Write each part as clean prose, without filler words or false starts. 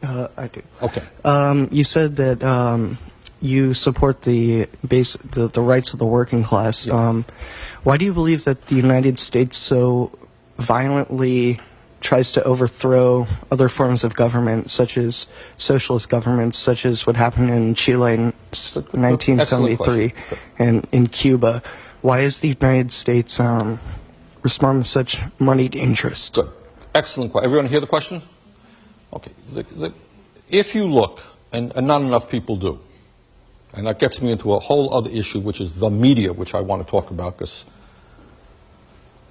I do. Okay. You said that you support the rights of the working class. Yeah. Why do you believe that the United States so violently tries to overthrow other forms of government, such as socialist governments, such as what happened in Chile in 1973 and in Cuba? Why is the United States responding with such moneyed interest? Good. Excellent question. Everyone hear the question? Okay. If you look, and not enough people do, and that gets me into a whole other issue, which is the media, which I want to talk about, because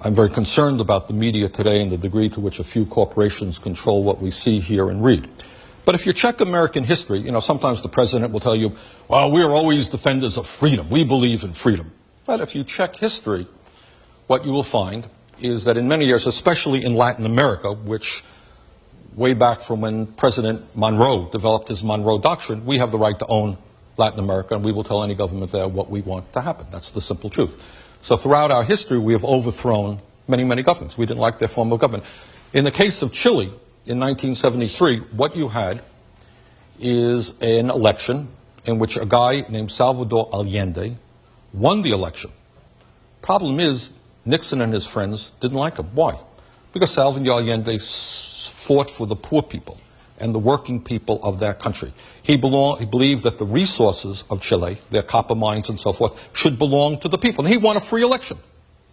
I'm very concerned about the media today and the degree to which a few corporations control what we see, hear, and read. But if you check American history, you know, sometimes the president will tell you, well, we're always defenders of freedom. We believe in freedom. But if you check history, what you will find is that in many years, especially in Latin America, which way back from when President Monroe developed his Monroe Doctrine, we have the right to own Latin America, and we will tell any government there what we want to happen. That's the simple truth. So throughout our history, we have overthrown many, many governments. We didn't like their form of government. In the case of Chile, in 1973, what you had is an election in which a guy named Salvador Allende won the election. Problem is, Nixon and his friends didn't like him. Why? Because Salvador Allende fought for the poor people and the working people of that country. He believed that the resources of Chile, their copper mines and so forth, should belong to the people. And he won a free election.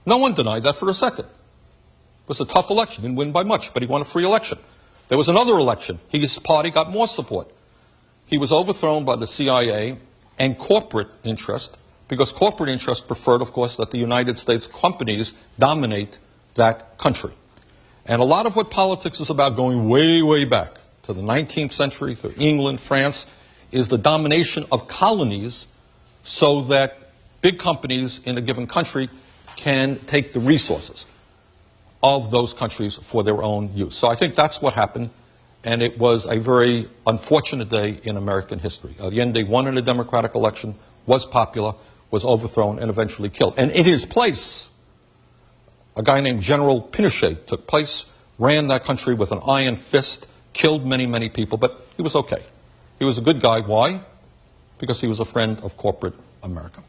No one denied that for a second. It was a tough election. He didn't win by much, but he won a free election. There was another election. His party got more support. He was overthrown by the CIA and corporate interest, because corporate interest preferred, of course, that the United States companies dominate that country. And a lot of what politics is about, going way, way back to the 19th century, through England, France, is the domination of colonies so that big companies in a given country can take the resources of those countries for their own use. So I think that's what happened, and it was a very unfortunate day in American history. Allende won in a democratic election, was popular, was overthrown, and eventually killed. And in his place, a guy named General Pinochet took place, ran that country with an iron fist, killed many, many people, but he was okay. He was a good guy. Why? Because he was a friend of corporate America.